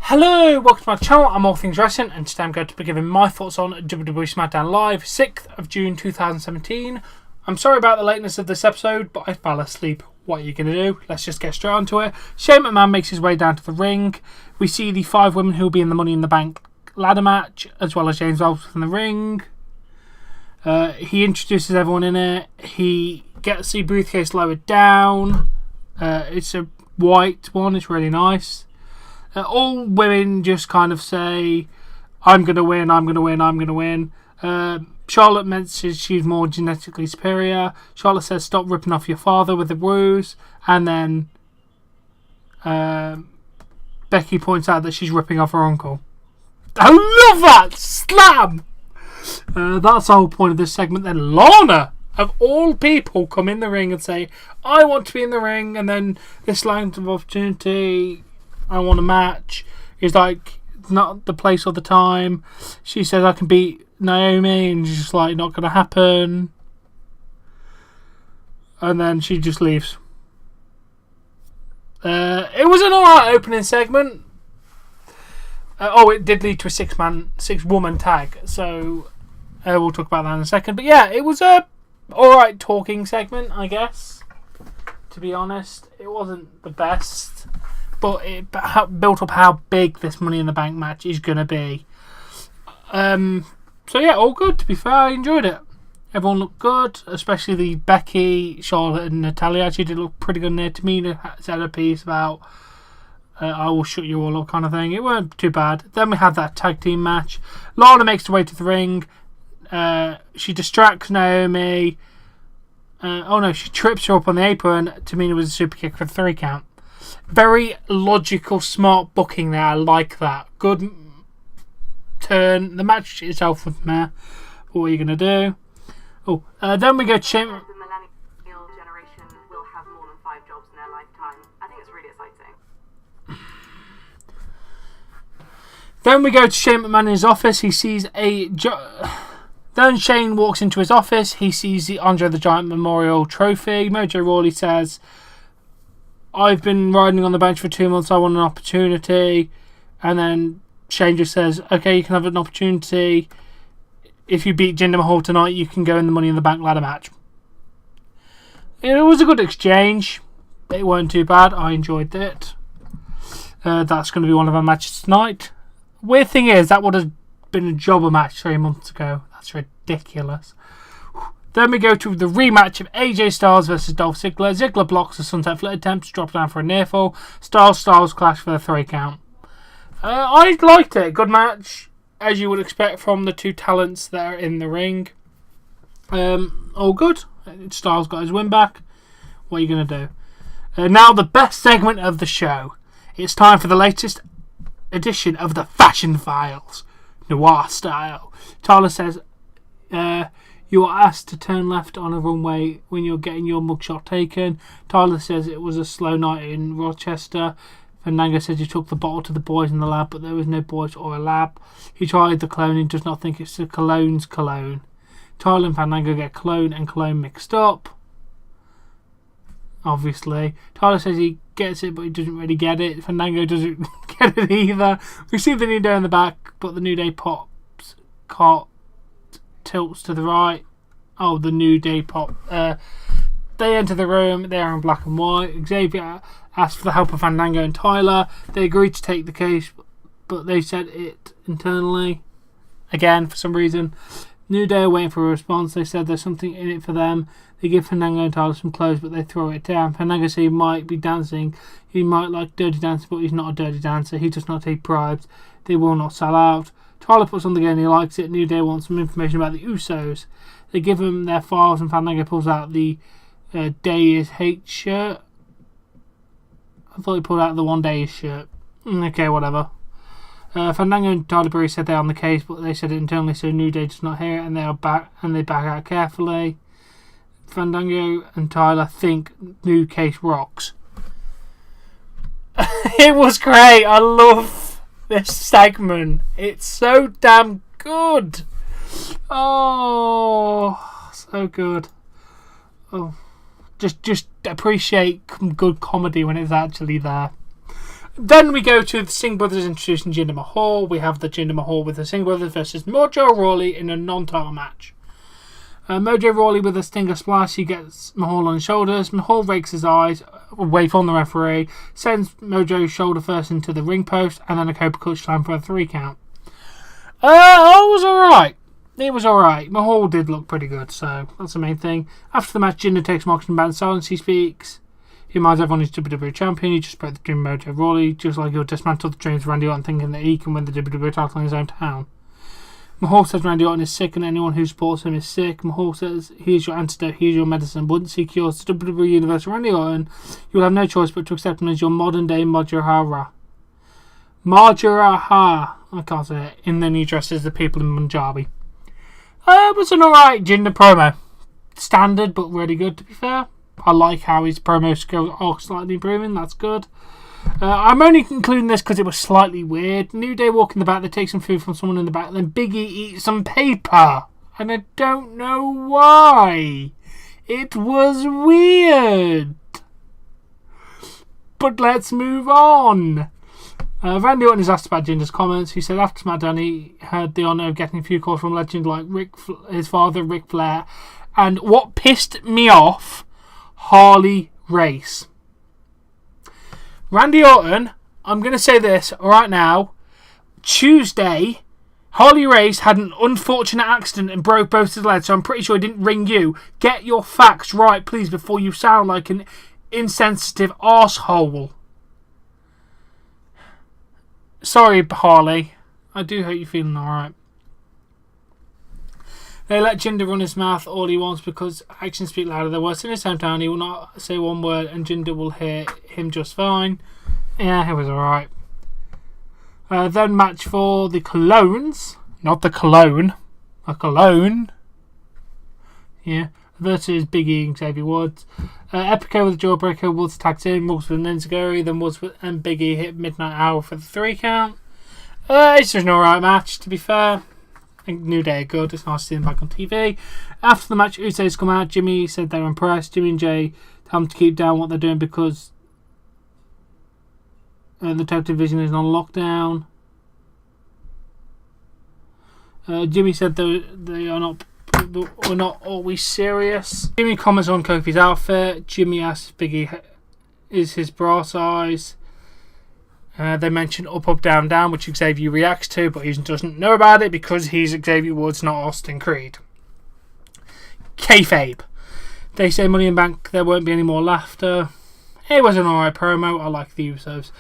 Hello, welcome to my channel. I'm All Things Wrestling, and today I'm going to be giving my thoughts on WWE SmackDown Live, 6th of June 2017. I'm sorry about the lateness of this episode, but I fell asleep. What are you going to do? Let's just get straight onto it. Shane McMahon makes his way down to the ring. We see the 5 women who will be in the Money in the Bank ladder match, as well as James Ellsworth in the ring. He introduces everyone in it. He gets the briefcase lowered down. It's a white one. It's really nice. All women just kind of say, I'm going to win, I'm going to win, I'm going to win. Charlotte mentions she's more genetically superior. Charlotte says, stop ripping off your father with the ruse. And then Becky points out that she's ripping off her uncle. I love that! Slam! That's the whole point of this segment. Then Lana, of all people, come in the ring and say, I want to be in the ring. And then this line of opportunity, I want a match, is like not the place or the time. She says I can beat Naomi, and she's just like, not going to happen. And then she just leaves. It was an alright opening segment. It did lead to a 6-woman tag, so we'll talk about that in a second. But yeah, it was a alright talking segment, I guess. To be honest, it wasn't the best, but it built up how big this Money in the Bank match is going to be. So yeah, all good. To be fair, I enjoyed it. Everyone looked good, especially the Becky, Charlotte and Natalia. Actually did look pretty good there. Tamina said a piece about I will shut you all up kind of thing. It weren't too bad. Then we had that tag team match. Lana makes her way to the ring. She distracts Naomi. She trips her up on the apron. Tamina was a super kick for a 3 count. Very logical, smart booking there. I like that. Good turn. The match itself was meh. What are you going to do? Then we go to Shane. The millennial generation will have more than 5 jobs in their lifetime. I think it's really exciting. Then we go to Shane McMahon in his office. He sees Then Shane walks into his office. He sees the Andre the Giant Memorial Trophy. Mojo Rawley says, I've been riding on the bench for 2 months. I want an opportunity. And then Shane just says, okay, you can have an opportunity. If you beat Jinder Mahal tonight, you can go in the Money in the Bank ladder match. It was a good exchange. It weren't too bad. I enjoyed it. That's going to be one of our matches tonight. Weird thing is, that would have been a jobber match 3 months ago. That's ridiculous. Then we go to the rematch of AJ Styles versus Dolph Ziggler. Ziggler blocks the Sunset Flip attempt to drop down for a near fall. Styles clash for the 3 count. I liked it. Good match, as you would expect from the 2 talents that are in the ring. All good. Styles got his win back. What are you going to do? Now the best segment of the show. It's time for the latest edition of the Fashion Files. Noir style. Tyler says, you are asked to turn left on a runway when you're getting your mugshot taken. Tyler says it was a slow night in Rochester. Fandango says he took the bottle to the boys in the lab, but there was no boys or a lab. He tried the clone and does not think it's the cologne's cologne. Tyler and Fandango get clone and cologne mixed up. Obviously. Tyler says he gets it, but he doesn't really get it. Fandango doesn't get it either. We see the New Day in the back, but the New Day pops. Tilts to the right. The New Day pop. They enter the room. They are in black and white. Xavier asks for the help of Fandango and Tyler. They agreed to take the case, but they said it internally. Again, for some reason. New Day are waiting for a response. They said there's something in it for them. They give Fandango and Tyler some clothes, but they throw it down. Fandango says he might be dancing. He might like dirty dancing, but he's not a dirty dancer. He does not take bribes. They will not sell out. Tyler puts on the game, he likes it. New Day wants some information about the Usos. They give him their files, and Fandango pulls out the Day is Hate shirt. I thought he pulled out the One Day is shirt. Okay, whatever. Fandango and Tyler Breeze said they're on the case, but they said it internally, so New Day does not hear it, and they back out carefully. Fandango and Tyler think new case rocks. It was great. I love this segment. It's so damn good. Oh, so good. Just appreciate good comedy when it's actually there. Then we go to the Singh brothers introducing Jinder Mahal. We have the Jinder Mahal with the Singh brothers versus Mojo Rawley in a non-title match. Mojo Rawley with a Stinger Splash. He gets Mahal on his shoulders. Mahal rakes his eyes away from the referee. Sends Mojo shoulder first into the ring post. And then a Cobra Clutch Slam for a 3 count. It was alright. It was alright. Mahal did look pretty good. So that's the main thing. After the match, Jinder takes Moxley back in silence. He speaks. He reminds everyone he's WWE champion. He just broke the dream of Mojo Rawley. Just like he'll dismantle the dreams of Randy Orton, thinking that he can win the WWE title in his own town. Mahal says Randy Orton is sick and anyone who supports him is sick. Mahal says, here's your antidote, here's your medicine. Once he cures the WWE Universe Randy Orton, you will have no choice but to accept him as your modern day Maharaja. I can't say it. And then he addresses the people in Punjabi. It was an alright Jinder promo. Standard, but really good to be fair. I like how his promo skills are slightly improving, that's good. I'm only including this because it was slightly weird. New Day walk in the back, they take some food from someone in the back, then Big E eats some paper. And I don't know why. It was weird. But let's move on. Randy Orton is asked about Jinder's comments. He said after SmackDown he had the honour of getting a few calls from legends like his father, Ric Flair. And what pissed me off, Harley Race. Randy Orton, I'm going to say this right now. Tuesday, Harley Race had an unfortunate accident and broke both his legs, so I'm pretty sure he didn't ring you. Get your facts right, please, before you sound like an insensitive arsehole. Sorry, Harley. I do hope you're feeling alright. They let Jinder run his mouth all he wants because actions speak louder than words. In his hometown, he will not say one word and Jinder will hear him just fine. Yeah, it was alright. Then match for the Colognes. Not the Cologne. A Cologne. Yeah. Versus Big E and Xavier Woods. Epico with the Jawbreaker. Woods tags in. Woods with Nenzaguri. Then Woods and Big E hit Midnight Hour for the 3 count. It's just an alright match, to be fair. I think New Day are good. It's nice to see them back on TV. After the match, Usos come out. Jimmy said they're impressed. Jimmy and Jay tell them to keep down what they're doing because the tag division is on lockdown. Jimmy said they are not always serious. Jimmy comments on Kofi's outfit. Jimmy asks Biggie is his bra size. They mention up, up, down, down, which Xavier reacts to, but he doesn't know about it because he's Xavier Woods, not Austin Creed. Kayfabe. They say Money in the Bank, there won't be any more laughter. It was an alright promo. I like the Usos.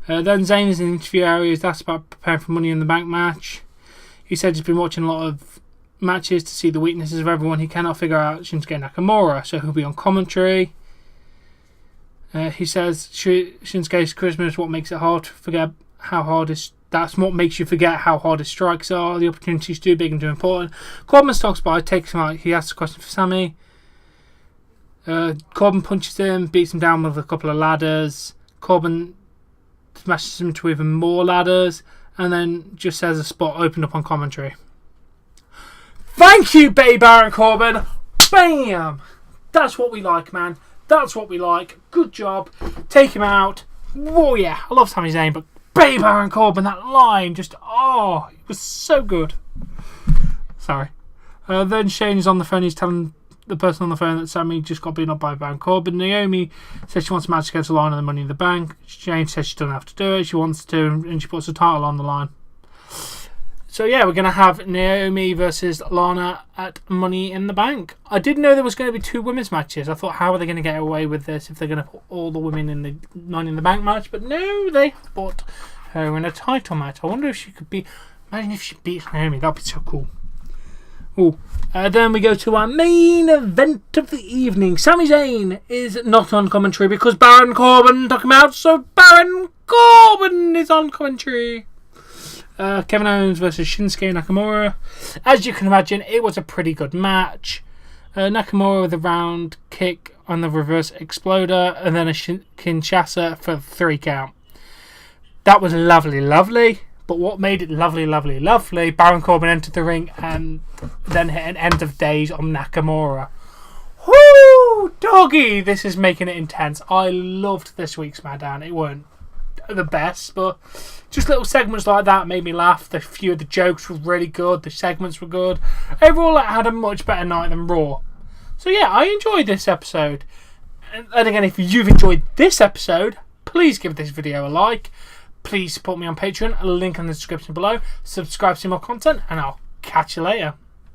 Then Zayn is in the interview area. He's asked about preparing for Money in the Bank match. He said he's been watching a lot of matches to see the weaknesses of everyone. He cannot figure out Shinsuke Nakamura, so he'll be on commentary. He says Shinsuke's charisma is what makes it hard to forget how hard his. That's what makes you forget how hard his strikes are. The opportunity's too big and too important. Corbin talks by, takes him out. He asks a question for Sammy. Corbin punches him, beats him down with a couple of ladders. Corbin smashes him to even more ladders, and then just says a spot opened up on commentary. Thank you, Baron Corbin. Bam! That's what we like, man. That's what we like. Good job. Take him out. Oh yeah, I love Sami Zayn, but Baron Corbin, that line, just it was so good. Sorry. Then Shane is on the phone. He's telling the person on the phone that Sami just got beaten up by Baron Corbin. Naomi says she wants a match against Lana and the Money in the Bank. Shane says she doesn't have to do it. She wants to, and she puts the title on the line. So yeah, we're going to have Naomi versus Lana at Money in the Bank. I didn't know there was going to be 2 women's matches. I thought, how are they going to get away with this if they're going to put all the women in the Money in the Bank match? But no, they put her in a title match. I wonder if she could be... Imagine if she beats Naomi. That'd be so cool. Ooh. Then we go to our main event of the evening. Sami Zayn is not on commentary because Baron Corbin took him out. So Baron Corbin is on commentary. Kevin Owens versus Shinsuke Nakamura. As you can imagine, it was a pretty good match. Nakamura with a round kick on the reverse exploder and then a Kinshasa for the 3 count. That was lovely, lovely. But what made it lovely, lovely, lovely, Baron Corbin entered the ring and then hit an end of days on Nakamura. Woo! Doggy! This is making it intense. I loved this week's SmackDown. It weren't the best, but just little segments like that made me laugh. A few of the jokes were really good. The segments were good. Overall, it had a much better night than Raw. So yeah, I enjoyed this episode. And again, if you've enjoyed this episode, please give this video a like. Please support me on Patreon. A link in the description below. Subscribe to see more content, and I'll catch you later.